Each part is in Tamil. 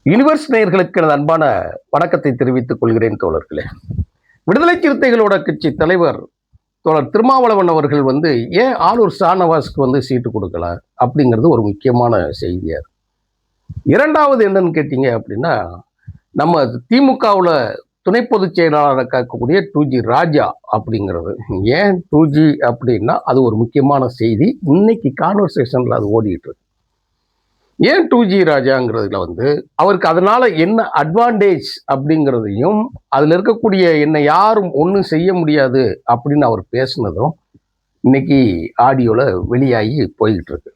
யுனிவர்ஸ் நேயர்களுக்கு எனது அன்பான வணக்கத்தை தெரிவித்துக் கொள்கிறேன் தோழர்களே. விடுதலை சிறுத்தைகளோட கட்சி தலைவர் தோழர் திருமாவளவன் அவர்கள் ஏன் ஆளூர் ஷாநவாஸ்க்கு சீட்டு கொடுக்கல அப்படிங்கிறது ஒரு முக்கியமான செய்தியா இருக்கு. இரண்டாவது என்னன்னு கேட்டீங்க அப்படின்னா, நம்ம திமுகவுல துணை பொதுச் செயலாளராக காக்கக்கூடிய 2G ராஜா அப்படிங்கிறது. ஏன் 2G அப்படின்னா அது ஒரு முக்கியமான செய்தி. இன்னைக்கு கான்வர்சேஷன்ல அது ஓடிட்டு இருக்கு. ஏன் 2G ராஜாங்கிறதுல அவருக்கு அதனால என்ன அட்வான்டேஜ் அப்படிங்கிறதையும், அதுல இருக்கக்கூடிய என்ன யாரும் ஒன்றும் செய்ய முடியாது அப்படின்னு அவர் பேசினதும் இன்னைக்கு ஆடியோல வெளியாகி போய்கிட்டு இருக்கு.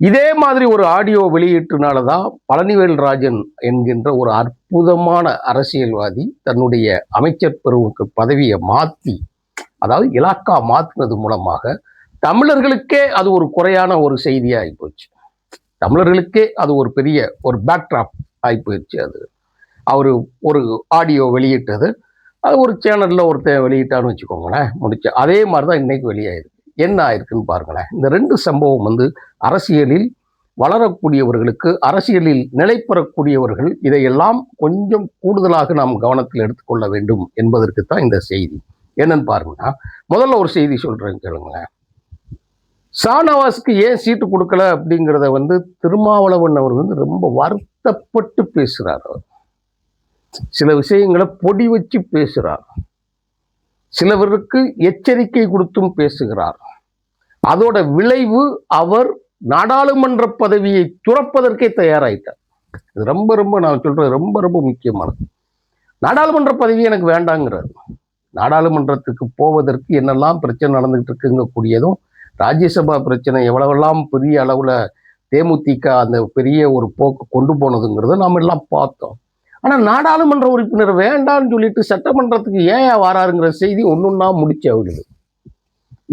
இதே மாதிரி ஒரு ஆடியோ வெளியீட்டுனால தான் பழனிவேல் ராஜன் என்கின்ற ஒரு அற்புதமான அரசியல்வாதி தன்னுடைய அமைச்சர் பதவியை மாற்றி, அதாவது இலாக்கா மாற்றினது மூலமாக தமிழர்களுக்கே அது ஒரு குறையான ஒரு செய்தியாகி போச்சு. தமிழர்களுக்கே அது ஒரு பெரிய ஒரு பேக்ட்ராப் ஆகி போயிடுச்சு. அது அவர் ஒரு ஆடியோ வெளியிட்டது, அது ஒரு சேனலில் ஒருத்தர் வெளியிட்டான்னு வச்சுக்கோங்களேன், முடிச்சு. அதே மாதிரி தான் இன்னைக்கு வெளியாயிருக்கு. என்ன ஆயிருக்குன்னு பாருங்களேன். இந்த ரெண்டு சம்பவம் அரசியலில் வளரக்கூடியவர்களுக்கு, அரசியலில் நிலை பெறக்கூடியவர்கள் இதையெல்லாம் கொஞ்சம் கூடுதலாக நாம் கவனத்தில் எடுத்துக்கொள்ள வேண்டும் என்பதற்கு தான் இந்த செய்தி. என்னன்னு பாருங்கன்னா, முதல்ல ஒரு செய்தி சொல்றேன் கேளுங்களேன். ஷாநவாஸ்க்கு ஏன் சீட்டு கொடுக்கல அப்படிங்கிறத திருமாவளவன் அவர் ரொம்ப வருத்தப்பட்டு பேசுறார். அவர் சில விஷயங்களை பொடி வச்சு பேசுறார், சிலவருக்கு எச்சரிக்கை கொடுத்தும் பேசுகிறார். அதோட விளைவு அவர் நாடாளுமன்ற பதவியை துறப்பதற்கே தயாராயிட்டார். இது ரொம்ப ரொம்ப நான் சொல்றது ரொம்ப ரொம்ப முக்கியமானது. நாடாளுமன்ற பதவி எனக்கு வேண்டாங்கிறார். நாடாளுமன்றத்துக்கு போவதற்கு என்னெல்லாம் பிரச்சனை நடந்துகிட்டு இருக்குங்க கூடியதும், ராஜ்யசபா பிரச்சனை எவ்வளவெல்லாம் பெரிய அளவில் தேமுதிக அந்த பெரிய ஒரு போக்கு கொண்டு போனதுங்கிறத நாம் எல்லாம் பார்த்தோம். ஆனால் நாடாளுமன்ற உறுப்பினர் வேண்டான்னு சொல்லிட்டு சட்டமன்றத்துக்கு ஏன் வராருங்கிற செய்தி ஒன்னொன்னா முடிச்சு விடுது.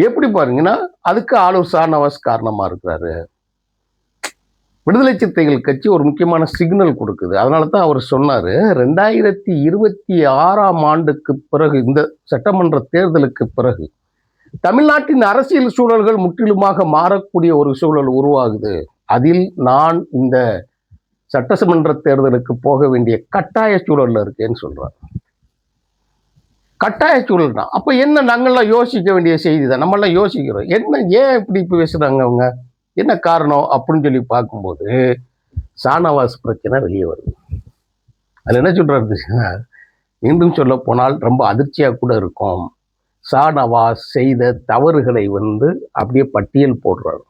எப்படி பாருங்கன்னா, அதுக்கு ஆளூர் ஷாநவாஸ் காரணமா இருக்கிறாரு. விடுதலை சிறுத்தைகள் கட்சி ஒரு முக்கியமான சிக்னல் கொடுக்குது. அதனால தான் அவர் சொன்னாரு, 2026 பிறகு, இந்த சட்டமன்ற தேர்தலுக்கு பிறகு தமிழ்நாட்டின் அரசியல் சூழல்கள் முற்றிலுமாக மாறக்கூடிய ஒரு சூழல் உருவாகுது. அதில் நான் இந்த சட்டமன்ற தேர்தலுக்கு போக வேண்டிய கட்டாய சூழல்ல இருக்கேன்னு சொல்றாரு. கட்டாய சூழல் தான். அப்ப என்ன, நாங்கள்லாம் யோசிக்க வேண்டிய செய்தி தான். நம்மளாம் யோசிக்கிறோம், என்ன ஏன் இப்படி பேசுறாங்க அவங்க, என்ன காரணம் அப்படின்னு சொல்லி பார்க்கும்போது ஷாநவாஸ் பிரச்சனை வெளியே வருது. அது என்ன சொல்றாரு, மீண்டும் சொல்ல போனால் ரொம்ப அதிர்ச்சியா கூட இருக்கும். ஷாநவாஸ் செய்த தவறுகளை அப்படியே பட்டியல் போடுறார்.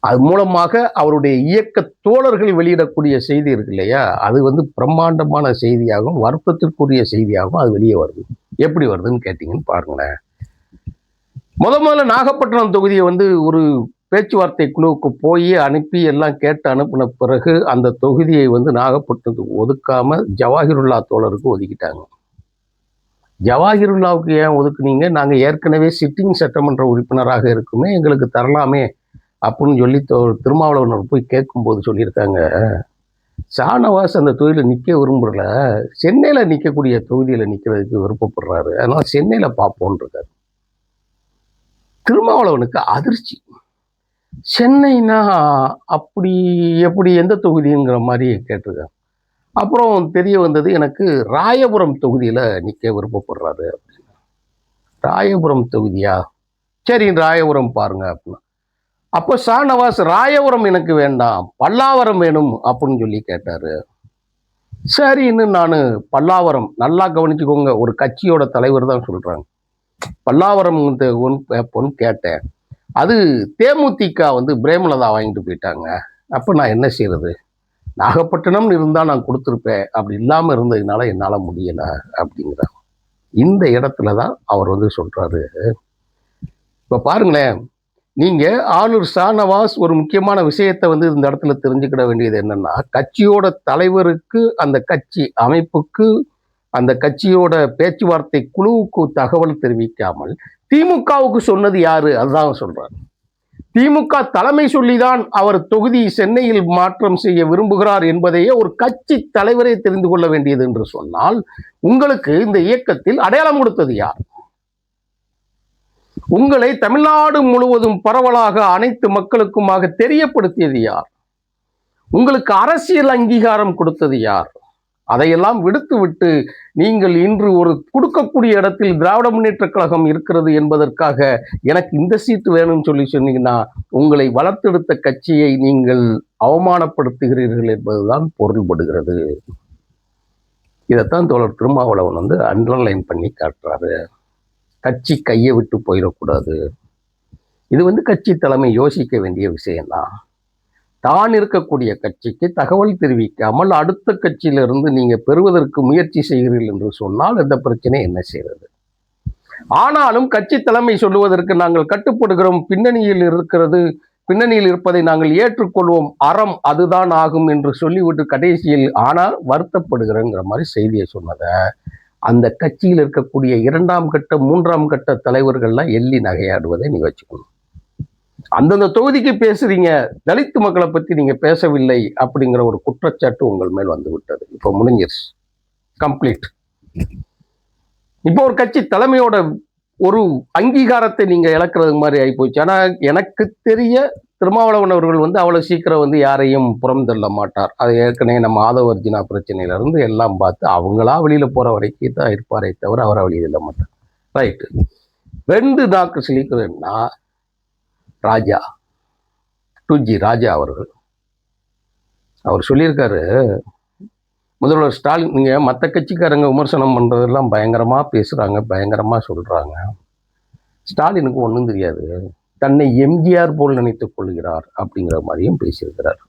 அது மூலமாக அவருடைய இயக்க தோழர்கள் வெளியிடக்கூடிய செய்தி இருக்கு இல்லையா, அது பிரம்மாண்டமான செய்தியாகவும் வருத்தத்திற்குரிய செய்தியாகவும் அது வெளியே வருது. எப்படி வருதுன்னு கேட்டீங்கன்னு பாருங்களேன். முதல்ல நாகப்பட்டினம் தொகுதியை ஒரு பேச்சுவார்த்தை குழுவுக்கு போய் அனுப்பி எல்லாம் கேட்டு அனுப்பின பிறகு அந்த தொகுதியை நாகப்பட்டினத்துக்கு ஒதுக்காம ஜவாஹிருல்லா தோழருக்கு ஒதுக்கிட்டாங்க. ஜவாஹிருல்லாவுக்கு ஏன் ஒதுக்குனீங்க, நாங்கள் ஏற்கனவே சிட்டிங் சட்டமன்ற உறுப்பினராக இருக்குமே, எங்களுக்கு தரலாமே அப்படின்னு சொல்லி திருமாவளவன் போய் கேட்கும்போது சொல்லியிருக்காங்க, ஷாநவாஸ் அந்த தொகுதியில் நிற்க விரும்புறல, சென்னையில் நிற்கக்கூடிய தொகுதியில் நிற்கிறதுக்கு விருப்பப்படுறாரு, அதனால சென்னையில் பார்ப்போன்னு இருக்காரு. திருமாவளவனுக்கு அதிர்ச்சி. சென்னைனா அப்படி எப்படி, எந்த தொகுதிங்கிற மாதிரி கேட்டிருக்காங்க. அப்புறம் தெரிய வந்தது எனக்கு, ராயபுரம் தொகுதியில் நிற்க விருப்பப்படுறாரு அப்படின்னு. ராயபுரம் தொகுதியா, சரி ராயபுரம் பாருங்க அப்படின்னா. அப்போ ஷாநவாஸ் ராயபுரம் எனக்கு வேண்டாம், பல்லாவரம் வேணும் அப்படின்னு சொல்லி கேட்டாரு. சரின்னு நான் பல்லாவரம், நல்லா கவனிச்சுக்கோங்க, ஒரு கட்சியோட தலைவர் தான் சொல்றாங்க, பல்லாவரம் பொண்ணு கேட்டேன். அது தேமுதிக பிரேமலதா வாங்கிட்டு போயிட்டாங்க. அப்போ நான் என்ன செய்யறது, நாகப்பட்டினம்னு இருந்தால் நான் கொடுத்துருப்பேன், அப்படி இல்லாமல் இருந்ததுனால என்னால் முடியலை அப்படிங்கிறாங்க. இந்த இடத்துல தான் அவர் சொல்றாரு. இப்போ பாருங்களேன், நீங்கள் ஆளூர் ஷாநவாஸ் ஒரு முக்கியமான விஷயத்தை இந்த இடத்துல தெரிஞ்சுக்கிட வேண்டியது என்னன்னா, கட்சியோட தலைவருக்கு, அந்த கட்சி அமைப்புக்கு, அந்த கட்சியோட பேச்சுவார்த்தை குழுவுக்கு தகவல் தெரிவிக்காமல் திமுகவுக்கு சொன்னது யாரு, அதுதான் சொல்றாரு. திமுக தலைமை சொல்லிதான் அவர் தொகுதி சென்னையில் மாற்றம் செய்ய விரும்புகிறார் என்பதையே ஒரு கட்சி தலைவரே தெரிந்து கொள்ள வேண்டியது என்று சொன்னால், உங்களுக்கு இந்த இயக்கத்தில் அடையாளம் கொடுத்தது யார்? உங்களை தமிழ்நாடு முழுவதும் பரவலாக அனைத்து மக்களுக்குமாக தெரியப்படுத்தியது யார்? உங்களுக்கு அரசியல் அங்கீகாரம் கொடுத்தது யார்? அதையெல்லாம் விடுத்து விட்டு நீங்கள் இன்று ஒரு கொடுக்கக்கூடிய இடத்தில் திராவிட முன்னேற்ற கழகம் இருக்கிறது என்பதற்காக எனக்கு இந்த சீட்டு வேணும்னு சொல்லி சொன்னீங்கன்னா உங்களை வளர்த்தெடுத்த கட்சியை நீங்கள் அவமானப்படுத்துகிறீர்கள் என்பதுதான் பொருள்படுகிறது. இதைத்தான் தோழர் திருமாவளவன் வந்து அண்டர்லைன் பண்ணி காட்டுறாரு. கட்சி கையை விட்டு போயிடக்கூடாது. இது வந்து கட்சி தலைமை யோசிக்க வேண்டிய விஷயம்தான். தான் இருக்கக்கூடிய கட்சிக்கு தகவல் தெரிவிக்காமல் அடுத்த கட்சியிலிருந்து நீங்க பெறுவதற்கு முயற்சி செய்கிறீர்கள் என்று சொன்னால் இந்த பிரச்சனை என்ன செய்வது? ஆனாலும் கட்சி தலைமை சொல்லுவதற்கு நாங்கள் கட்டுப்படுகிறோம், பின்னணியில் இருப்பதை நாங்கள் ஏற்றுக்கொள்வோம், அறம் அதுதான் ஆகும் என்று சொல்லிவிட்டு கடைசியில் ஆனால் வருத்தப்படுகிறேங்கிற மாதிரி செய்தியை சொன்னத அந்த கட்சியில் இருக்கக்கூடிய 2ஆம் கட்ட 3ஆம் கட்ட தலைவர்கள்லாம் எள்ளி நகையாடுவதை நீ வச்சுக்கணும். அந்தந்த தொகுதிக்கு பேசுறீங்க, தலித்து மக்களை பத்தி நீங்க பேசவில்லை அப்படிங்கிற ஒரு குற்றச்சாட்டு உங்கள் மேல் வந்து விட்டது. இப்போ முடிஞ்சிருச்சு, கம்ப்ளீட். இப்போ ஒரு கட்சி தலைமையோட ஒரு அங்கீகாரத்தை நீங்க இழக்கிறது மாதிரி ஆகிப்போச்சு. ஆனா எனக்கு தெரிய திருமாவளவன் அவர்கள் வந்து அவ்வளவு சீக்கிரம் வந்து யாரையும் புறம் தள்ள மாட்டார். அது ஏற்கனவே நம்ம ஆதவர்ஜினா பிரச்சனையில இருந்து எல்லாம் பார்த்து அவங்களா வெளியில போற வரைக்கும் தான் இருப்பாரே தவிர அவரை வெளியில இல்ல மாட்டார். ரைட்டு. 2 நாக்கு சிலிக்கிறதுன்னா ராஜா 2G ராஜா அவர்கள் அவர் சொல்லியிருக்காரு, முதல்வர் ஸ்டாலின், நீங்க மற்ற கட்சிக்காரங்க விமர்சனம் பண்றதெல்லாம் பயங்கரமா பேசுறாங்க, பயங்கரமா சொல்றாங்க, ஸ்டாலினுக்கு ஒன்றும் தெரியாது, தன்னை எம்ஜிஆர் போல் நினைத்துக் கொள்கிறார் அப்படிங்கிற மாதிரியும் பேசியிருக்கிறார்.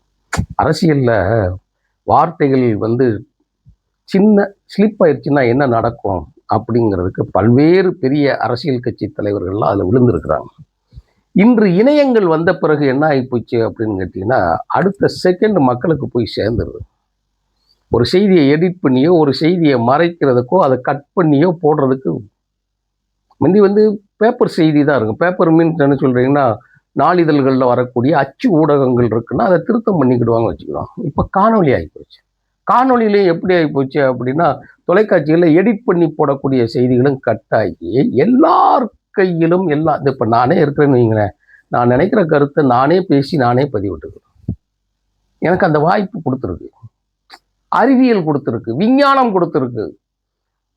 அரசியல்ல வார்த்தைகள் வந்து சின்ன ஸ்லிப் ஆயிடுச்சுன்னா என்ன நடக்கும் அப்படிங்கிறதுக்கு பல்வேறு பெரிய அரசியல் கட்சி தலைவர்கள்லாம் அதில் விழுந்திருக்கிறாங்க. இன்று இணையங்கள் வந்த பிறகு என்ன ஆகிப்போச்சு அப்படின்னு கேட்டீங்கன்னா, அடுத்த செகண்ட் மக்களுக்கு போய் சேர்ந்துருது. ஒரு செய்தியை எடிட் பண்ணியோ ஒரு செய்தியை மறைக்கிறதுக்கோ அதை கட் பண்ணியோ போடுறதுக்கு முந்தி வந்து பேப்பர் செய்தி தான் இருக்கும். பேப்பர் மீன்ஸ் என்ன சொல்றீங்கன்னா, நாளிதழ்களில் வரக்கூடிய அச்சு ஊடகங்கள் இருக்குன்னா அதை திருத்தம் பண்ணிக்கிடுவாங்க வச்சுக்கிறோம். இப்போ காணொலி ஆகிப்போச்சு. காணொலியிலையும் எப்படி ஆகிப்போச்சு அப்படின்னா, தொலைக்காட்சிகளில் எடிட் பண்ணி போடக்கூடிய செய்திகளும் கட் ஆகி எல்லார் கையிலும் எல்லாம். இப்போ நானே இருக்கிறேன்னு வைங்களேன், நான் நினைக்கிற கருத்தை நானே பேசி நானே பதிவிட்டுக்கிறேன். எனக்கு அந்த வாய்ப்பு கொடுத்துருக்கு, அறிவியல் கொடுத்துருக்கு, விஞ்ஞானம் கொடுத்துருக்கு.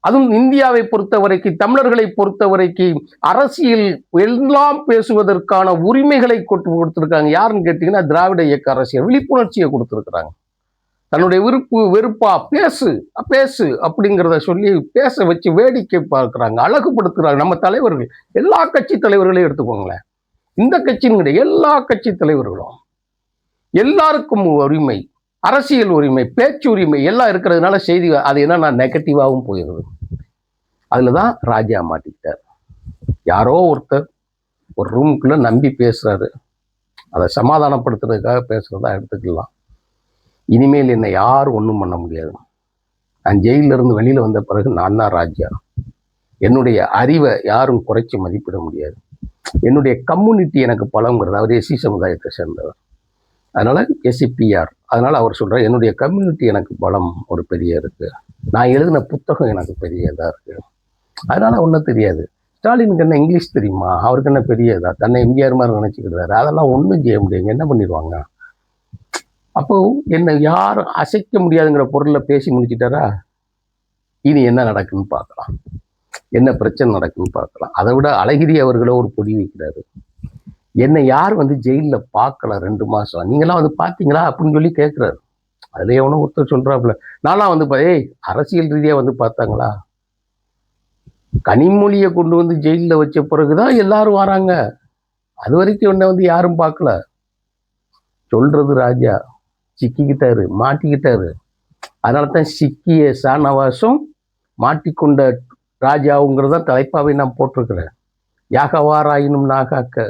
அதுவும் இந்தியாவை பொறுத்த வரைக்கும், தமிழர்களை பொறுத்த வரைக்கும் அரசியல் எல்லாம் பேசுவதற்கான உரிமைகளை கொடுத்துருக்காங்க. யாருன்னு கேட்டீங்கன்னா, திராவிட இயக்க அரசியல் விழிப்புணர்ச்சியை கொடுத்துருக்குறாங்க. தன்னுடைய வெறுப்பா பேசு பேசு அப்படிங்கிறத சொல்லி பேச வச்சு வேடிக்கை பார்க்குறாங்க, அழகுபடுத்துறாங்க. நம்ம தலைவர்கள், எல்லா கட்சி தலைவர்களையும் எடுத்துக்கோங்களேன், இந்த கட்சின்னு கிடையாது, எல்லா கட்சி தலைவர்களும் எல்லாருக்கும் உரிமை, அரசியல் உரிமை, பேச்சு உரிமை எல்லாம் இருக்கிறதுனால செய்தி அது என்னன்னா நெகட்டிவாகவும் போயிடுது. அதில் தான் ராஜா மாட்டிக்கிட்டார். யாரோ ஒருத்தர் ஒரு ரூமுக்குள்ள நம்பி பேசுறாரு, அதை சமாதானப்படுத்துறதுக்காக பேசுறதா எடுத்துக்கலாம். இனிமேல் என்னை யாரும் ஒன்றும் பண்ண முடியாது. நான் ஜெயிலிருந்து வெளியில் வந்த பிறகு நான் தான் ராஜா. என்னுடைய அறிவை யாரும் குறைச்சி மதிப்பிட முடியாது. என்னுடைய கம்யூனிட்டி எனக்கு பலங்கிறது. அவர் எஸ்சி சமுதாயத்தை சேர்ந்தவர், அதனால எஸ்சிபிஆர். அதனால அவர் சொல்றார், என்னுடைய கம்யூனிட்டி எனக்கு பலம் ஒரு பெரிய இருக்கு, நான் எழுதின புத்தகம் எனக்கு பெரிய இதாக இருக்கு, அதனால ஒன்றும் தெரியாது. ஸ்டாலினுக்கு என்ன இங்கிலீஷ் தெரியுமா, அவருக்கு என்ன பெரிய இதா, தன்னை எம்ஜிஆர் மாதிரி நினைச்சுக்கிறாரு, அதெல்லாம் ஒன்றும் செய்ய முடியுங்க, என்ன பண்ணிடுவாங்க. அப்போ என்ன யாரும் அசைக்க முடியாதுங்கிற பொருளை பேசி முடிச்சுட்டாரா, இனி என்ன நடக்குன்னு பார்க்கலாம், என்ன பிரச்சனை நடக்குன்னு பார்க்கலாம். அதை விட அழகிரி அவர்களோ ஒரு பொடி வைக்கிறாரு, என்னை யார் வந்து ஜெயிலில் பார்க்கல 2 மாதம், நீங்களாம் வந்து பார்த்தீங்களா அப்படின்னு சொல்லி கேட்குறாரு. அதில் எவனோ ஒருத்தர் சொல்கிறாப்புல, நான்லாம் வந்து ஏய் அரசியல் ரீதியாக வந்து பார்த்தாங்களா, கனிமொழியை கொண்டு வந்து ஜெயிலில் வச்ச பிறகுதான் எல்லாரும் வராங்க, அது வரைக்கும் என்னை வந்து யாரும் பார்க்கல. சொல்றது ராஜா சிக்கிக்கிட்டாரு, மாட்டிக்கிட்டாரு. அதனால தான் சிக்கிய ஷாநவாஸும் மாட்டிக்கொண்ட ராஜாவுங்கிறத தலைப்பாவை நான் போட்டிருக்கிறேன். யாகவாராயினும் நாகாக்க,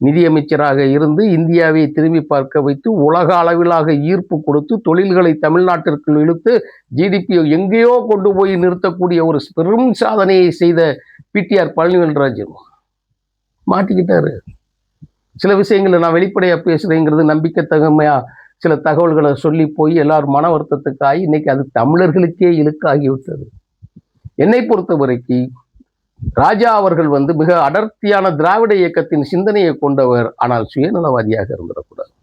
நிதியமைச்சராக இருந்து இந்தியாவை திரும்பி பார்க்க வைத்து உலக அளவிலாக ஈர்ப்பு கொடுத்து தொழில்களை தமிழ்நாட்டிற்குள் இழுத்து ஜிடிபி எங்கேயோ கொண்டு போய் நிறுத்தக்கூடிய ஒரு பெரும் சாதனையை செய்த பிடிஆர் பழனிவேல்ராஜன் மாட்டிக்கிட்டாரு. சில விஷயங்களை நான் வெளிப்படையாக பேசுகிறேங்கிறது நம்பிக்கை தகமையா சில தகவல்களை சொல்லி போய் எல்லாரும் மன வருத்தத்துக்காகி இன்னைக்கு அது தமிழர்களுக்கே இழுக்காகிவிட்டது. என்னை பொறுத்த வரைக்கும் ராஜா அவர்கள் வந்து மிக அடர்த்தியான திராவிட இயக்கத்தின் சிந்தனையை கொண்டவர், ஆனால் சுயநலவாதியாக இருந்துடக்கூடாது.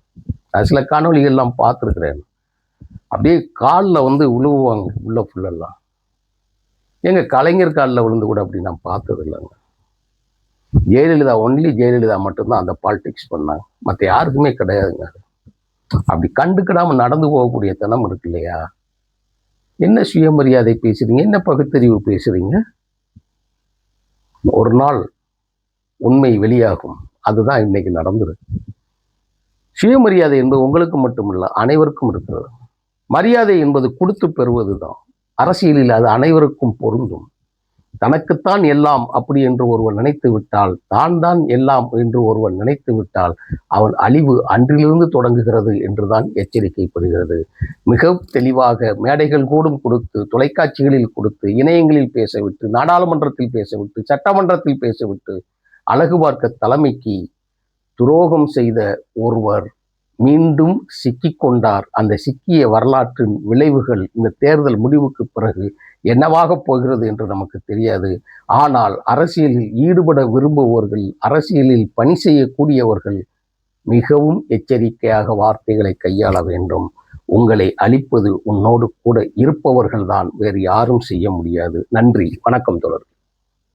நான் சில காணொலிகள்லாம் பார்த்துருக்குறேன். அப்படியே காலில் வந்து விழுவுவாங்க உள்ள ஃபுல்லெல்லாம். எங்க கலைஞர் காலில் விழுந்து கூட அப்படி நான் பார்த்தது இல்லைங்க. ஜெயலலிதா ஒன்லி ஜெயலலிதா மட்டும்தான் அந்த பாலிடிக்ஸ் பண்ணாங்க, மற்ற யாருக்குமே கிடையாதுங்க. அப்படி கண்டுக்கிடாம நடந்து போகக்கூடிய தனம் இருக்கு இல்லையா? என்ன சுயமரியாதை பேசுறீங்க, என்ன பகுத்தறிவு பேசுறீங்க? ஒரு நாள் உண்மை வெளியாகும். அதுதான் இன்னைக்கு நடந்திருக்கு. சுயமரியாதை என்பது உங்களுக்கு மட்டுமல்ல, அனைவருக்கும் இருக்கிறது. மரியாதை என்பது கொடுத்து பெறுவதுதான். அரசியலில் அது அனைவருக்கும் பொருந்தும். தனக்குத்தான் எல்லாம் அப்படி என்று ஒருவன் நினைத்து விட்டால், தான் எல்லாம் என்று ஒருவன் நினைத்து விட்டால், அவன் அழிவு அன்றிலிருந்து தொடங்குகிறது என்றுதான் எச்சரிக்கைப்படுகிறது. மிக தெளிவாக மேடைகள் கூடும் கொடுத்து, தொலைக்காட்சிகளில் கொடுத்து, இணையங்களில் பேசவிட்டு, நாடாளுமன்றத்தில் பேசவிட்டு, சட்டமன்றத்தில் பேசவிட்டு, அழகு பார்க்க தலைமைக்கு துரோகம் செய்த ஒருவர் மீண்டும் சிக்கிக் கொண்டார். அந்த சிக்கிய வரலாற்றின் விளைவுகள் இந்த தேர்தல் முடிவுக்கு பிறகு என்னவாக போகிறது என்று நமக்கு தெரியாது. ஆனால் அரசியலில் ஈடுபட விரும்புபவர்கள், அரசியலில் பணி செய்யக்கூடியவர்கள் மிகவும் எச்சரிக்கையாக வார்த்தைகளை கையாள வேண்டும். உங்களை அழிப்பது உன்னோடு கூட இருப்பவர்கள்தான், வேறு யாரும் செய்ய முடியாது. நன்றி, வணக்கம் தொடர்.